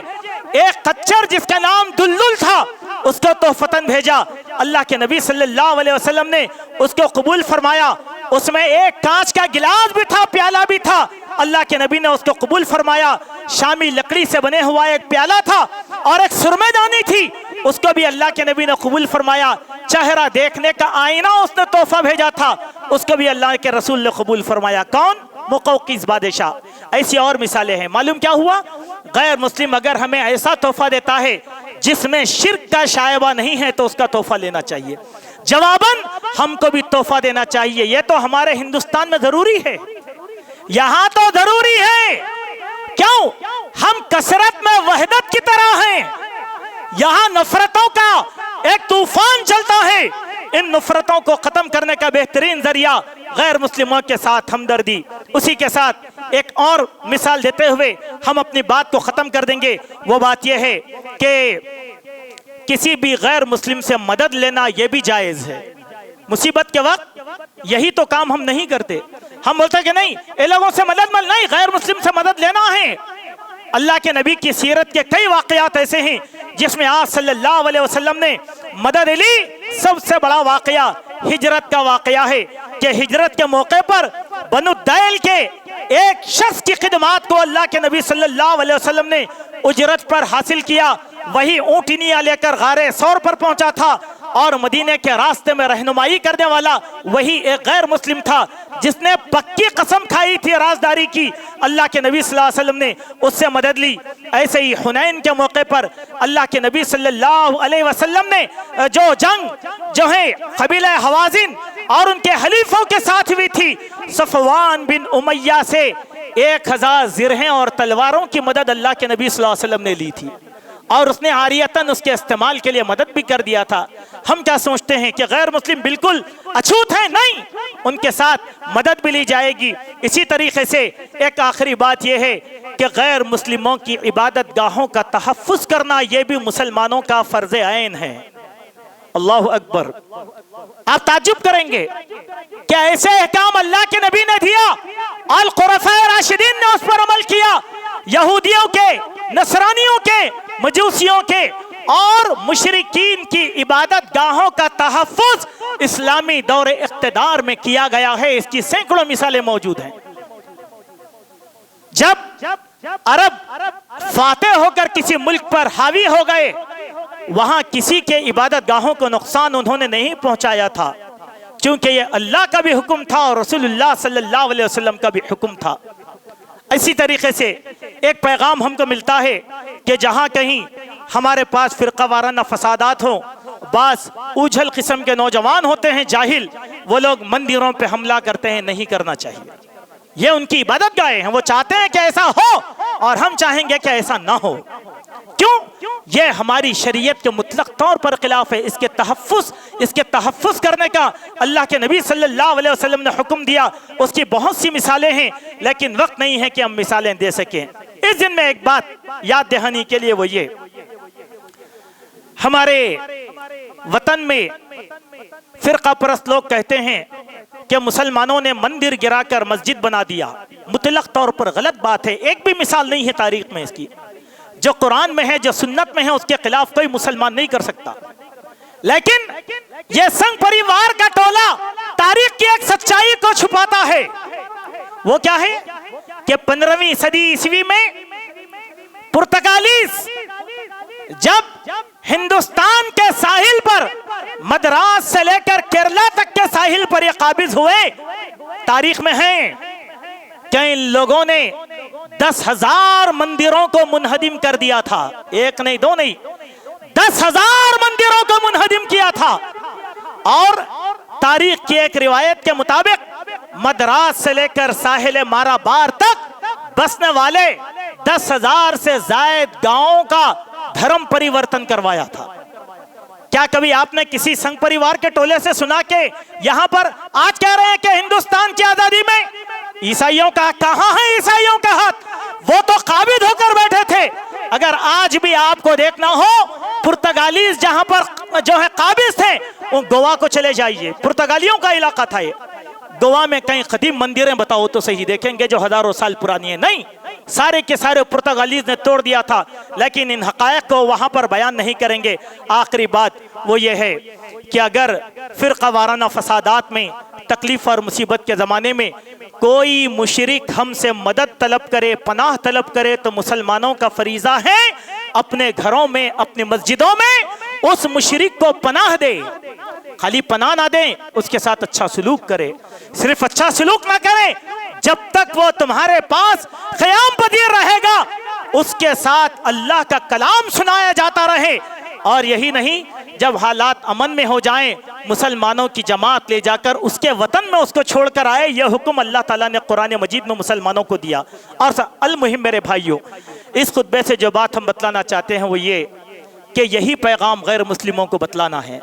एक खच्चर जिसका नाम दुल्लुल था उसको तोहफतन भेजा। अल्लाह के नबी सल्लल्लाहु अलैहि वसल्लम ने उसको कबूल फरमाया। उसमें एक कांच का गिलास भी था, प्याला भी था, अल्लाह के नबी ने उसको कबूल फरमाया। शामी लकड़ी से बने हुआ एक प्याला था और एक सुरमेदानी थी, उसको भी अल्लाह के नबी ने कबूल फरमाया। चेहरा देखने का आईना उसने तोहफा भेजा था, उसको भी अल्लाह के रसूल ने कबूल फरमाया। कौन? मुक़ौक़िस बादशाह। ऐसी और मिसालें हैं। मालूम क्या हुआ? गैर मुस्लिम अगर हमें ऐसा तोहफा देता है जिसमें शिर्क का शायबा नहीं है तो उसका तोहफा लेना चाहिए। जवाबन हमको भी तोहफा देना चाहिए। यह तो हमारे हिंदुस्तान में जरूरी है, यहां तो जरूरी है। क्यों? हम कसरत में वहदत की तरह हैं, यहां नफरतों का एक तूफान चलता है। इन नफरतों को खत्म करने का बेहतरीन जरिया गैर मुस्लिमों के साथ हमदर्दी। उसी के साथ एक और मिसाल देते हुए हम अपनी बात को खत्म कर देंगे। वो बात यह है कि किसी भी गैर मुस्लिम से मदद लेना यह भी जायज है। मुसीबत के वक्त यही तो काम हम नहीं करते। हम बोलते हैं कि नहीं, ये लोगों से मदद नहीं, गैर मुस्लिम से मदद लेना है। अल्लाह के नबी की सीरत के कई वाकयात ऐसे हैं जिसमें आप सल्लल्लाहु अलैहि वसल्लम ने मदद ली। सबसे बड़ा वाकया हिजरत का वाकया है कि हिजरत के मौके पर बनु दैल के एक शख्स की खिदमात को अल्लाह के नबी सल्लल्लाहु अलैहि वसल्लम ने उजरत पर हासिल किया। वही ऊँटनियाँ लेकर गारे सौर पर पहुंचा था और मदीने के रास्ते में रहनुमाई करने वाला वही एक गैर मुस्लिम था जिसने पक्की कसम खाई थी राजदारी की। अल्लाह के नबी सल्लल्लाहु अलैहि वसल्लम ने उससे मदद ली। ऐसे ही हुनैन के मौके पर अल्लाह के नबी सल्लल्लाहु अलैहि वसल्लम ने जो जंग जो है कबीला हवाजिन और उनके हलीफों के साथ हुई थी, सफवान बिन उमैया से 1000 जिरहें और तलवारों की मदद अल्लाह के नबी सल्लल्लाहु अलैहि वसल्लम ने ली थी। और उसने आरियतन उसके इस्तेमाल के लिए मदद भी कर दिया था। हम क्या सोचते हैं कि गैर मुस्लिम बिल्कुल अछूत है? नहीं, उनके साथ मदद भी ली जाएगी। इसी तरीके से एक आखिरी बात यह है कि गैर मुस्लिमों की इबादत गाहों का तहफ़्फ़ुज़ करना यह भी मुसलमानों का फर्ज ऐन है। अल्लाह अकबर। आप ताज्जुब करेंगे कि ऐसे अहकाम अल्लाह के नबी ने दिया, अल खुलफाए राशिदीन ने उस पर अमल किया। यहूदियों के, नसरानियों के, मजूसियों के और मुशरिकीन की इबादत गाहों का तहफ़्फ़ुज़ इस्लामी दौर इक़्तिदार में किया गया है। इसकी सैकड़ों मिसालें मौजूद हैं। जब अरब फातेह होकर किसी मुल्क पर हावी हो गए, वहां किसी के इबादत गाहों को नुकसान उन्होंने नहीं पहुंचाया था, क्योंकि ये अल्लाह का भी हुक्म था और रसूलुल्लाह सल्लल्लाहु अलैहि वसल्लम का भी हुक्म था। इसी तरीके से एक पैगाम हमको मिलता है कि जहां कहीं हमारे पास फिरका वाराना फसादात हो, बास उछल किस्म के नौजवान होते हैं, जाहिल, वो लोग मंदिरों पे हमला करते हैं। नहीं करना चाहिए। ये उनकी इबादत गाहें हैं, वो चाहते हैं कि ऐसा हो और हम चाहेंगे कि ऐसा ना हो। क्यों? ये हमारी शरीयत के मुतलक तौर पर खिलाफ है। इसके तहफ़्फ़ुज़ करने का अल्लाह के नबी सल्लल्लाहु अलैहि वसल्लम ने हुक्म दिया। उसकी बहुत सी मिसालें हैं, लेकिन वक्त नहीं है कि हम मिसालें दे सकें। इस दिन में एक बात याद दहानी के लिए वो ये, हमारे वतन में फिरका परस्त लोग कहते हैं कि मुसलमानों ने मंदिर गिराकर मस्जिद बना दिया। मुतलक तौर पर गलत बात है। एक भी मिसाल नहीं है तारीख में इसकी। जो कुरान में है, जो सुन्नत में है, उसके खिलाफ कोई मुसलमान नहीं कर सकता। लेकिन यह संघ परिवार का टोला तारीख की एक सच्चाई को छुपाता है। वो क्या है कि 15वीं सदी ईस्वी में पुर्तगालीस जब हिंदुस्तान के साहिल पर, मद्रास से लेकर केरला तक के साहिल पर ये काबिज हुए, तारीख में है कि इन लोगों ने 10,000 मंदिरों को मुनहदिम कर दिया था। एक नहीं, दो नहीं, 10,000 मंदिरों को मुनहदिम किया था। और तारीख की एक रिवायत के मुताबिक मद्रास से लेकर साहिल माराबार तक बसने वाले 10,000 से ज्यादा गांवों का धर्म परिवर्तन करवाया था। क्या कभी आपने किसी संघ परिवार के टोले से सुना के यहां पर आज कह रहे हैं कि हिंदुस्तान की आजादी में ईसाइयों का कहां है? ईसाइयों का हाथ, वो तो काबिज होकर बैठे थे। अगर आज भी आपको देखना हो, पुर्तगालीज जहां पर जो है काबिज थे, वो गोवा को चले जाइए, पुर्तगालियों का इलाका था ये। गोवा में कई कदीम मंदिरें बताओ तो सही, देखेंगे जो हजारों साल पुरानी है। नहीं, सारे के सारे पुर्तगालीज ने तोड़ दिया था। लेकिन इन हकायक को वहां पर बयान नहीं करेंगे। आखिरी बात वो ये है कि अगर फिरका वाराना फसादात में, तकलीफ और मुसीबत के ज़माने में कोई मुशरिक हमसे मदद तलब करे, पनाह तलब करे, तो मुसलमानों का फरीज़ा है अपने घरों में, अपनी मस्जिदों में उस मुशरिक को पनाह दे। खाली पनाह ना दे, उसके साथ अच्छा सलूक करे। सिर्फ अच्छा सलूक ना करे, जब तक वो तुम्हारे पास क़याम पजीर रहेगा, उसके साथ अल्लाह का कलाम सुनाया जाता रहे। और यही नहीं, जब हालात अमन में हो जाएं, मुसलमानों की जमात ले जाकर उसके वतन में उसको छोड़कर आए। यह हुक्म अल्लाह ताला ने कुरान मजीद में मुसलमानों को दिया। और अल मुहिम मेरे भाइयों, इस खुतबे से जो बात हम बतलाना चाहते हैं वो ये कि यही पैगाम गैर मुस्लिमों को बतलाना है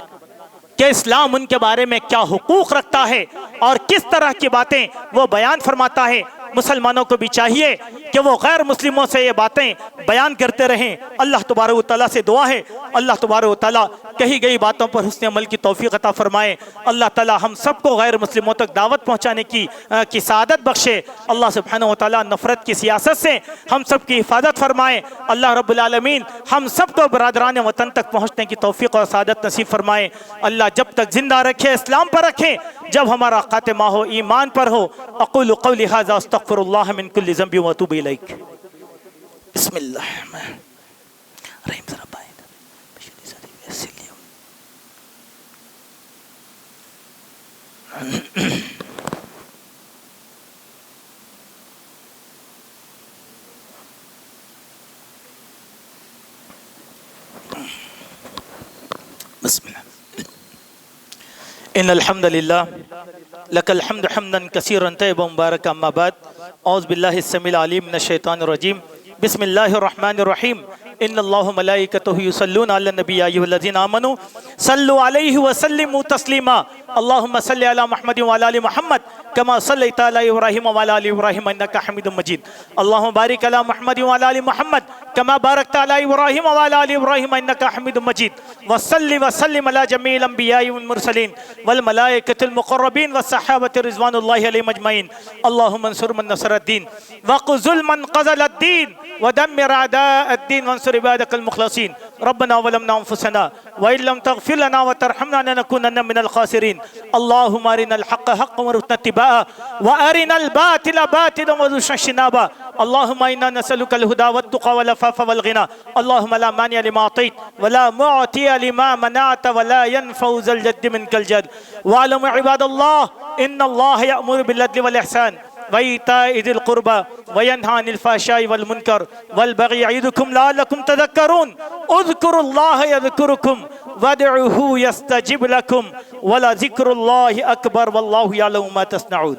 कि इस्लाम उनके बारे में क्या हुकूक रखता है और किस तरह की बातें वो बयान फरमाता है। मुसलमानों को भी चाहिए कि वो गैर मुस्लिमों से ये बातें बयान करते रहें। अल्लाह तबारक व तआला से दुआ है, अल्लाह तबारक व तआला कही गई बातों पर हुस्न अमल की तौफीक अता फरमाए। अल्लाह ताला हम सबको गैर मुस्लिमों तक दावत पहुँचाने की सआदत बख्शे। अल्लाह सुब्हानहू व तआला नफ़रत की सियासत से हम सब की हिफाजत फरमाए। अल्लाह रब्बुल आलमीन हम सबको बरादरान वतन तक पहुँचने की तौफीक और सआदत नसीब फरमाए। अल्लाह जब तक जिंदा रखे, इस्लाम पर रखे, जब हमारा खातिमा हो ईमान पर हो। अक़ूलु क़ौली हाज़ा अस्तग़फ़िरुल्लाह मिन कुल्लि ज़ंबिन व अतूबु इलैह। बिस्मिल्लाह। इन्नल हम्दुलिल्लाह लकल हम्दु हम्दन कसीरन तय्यिबन मुबारकन अम्मा बाद। औज़ु बिल्लाहि स्समीउल अलीम मिनश शैतानिर रजीम। बिस्मिल्लाहिर रहमानिर रहीम। इन्नल्लाहु मलाइकतहु युसल्लूना अलन नबी या अय्युहल्लज़ीना आमनू सल्लु अलैहि व सल्लिमू तस्लीमा अल्लाहुम्मा सल्लि अला मुहम्मद व अला आलि मुहम्मद कमा सल्लैता अला इब्राहीम व अला आलि इब्राहीम इन्नका हमीदुम मजीद अल्लाहुम्मा बारिक अला मुहम्मद व अला आलि मुहम्मद कमा बारकता अला इब्राहीम व अला आलि इब्राहीम इन्नका हमीदुम मजीद व सल्लिम अला जमील अंबियाई वल मुरसलीन वल मलाइकतिल मुक़र्रबीन व सहाबति रिज़वानुल्लाहि अलैहिम अजमईन अल्लाहुम्मा अंसुर मन नसरद्दीन वक़्ज़ुल मन क़ज़लद्दीन वदम्मिर अदाअद्दीन वंसुर इबादकल मुख़लसीन रब्बना वलमना अनफुसना व इन लम तग़फिर लना व तरहमना लनकुनन्ना मिनल ख़ासिरीन अल्लाहुम्मा अरिनल हक़्क़ हक़्क़न वरज़ुक़ना इत्तिबाअह व अरिनल बातिला बातिलन वरज़ुक़ना इज्तिनाबह अल्लाहुम्मा इन्ना नसअलुकल हुदा वत्तुक़ा वल अफ़ाफ़ वल ग़िना अल्लाहुम्मा ला मानिअ लिमा अतैत व ला मुअतिय लिमा मनअत व ला यनफ़उ ज़ल जद्दि मिनकल जद्द वअलमु इबादल्लाह इन्नल्लाह यअमुरु बिल अदलि वल इहसान वईताइ ज़िल क़ुरबा वयन्हा अनिल फ़हशाइ वल मुनकर वल बग़ी यइदुकुम लअल्लकुम तज़क्करून उज़्कुरुल्लाह यज़्कुरुकुम वदउहू यस्तजिब लकुम वलज़िक्रुल्लाहि अकबर वल्लाहु यअलमु मा तस्नऊन।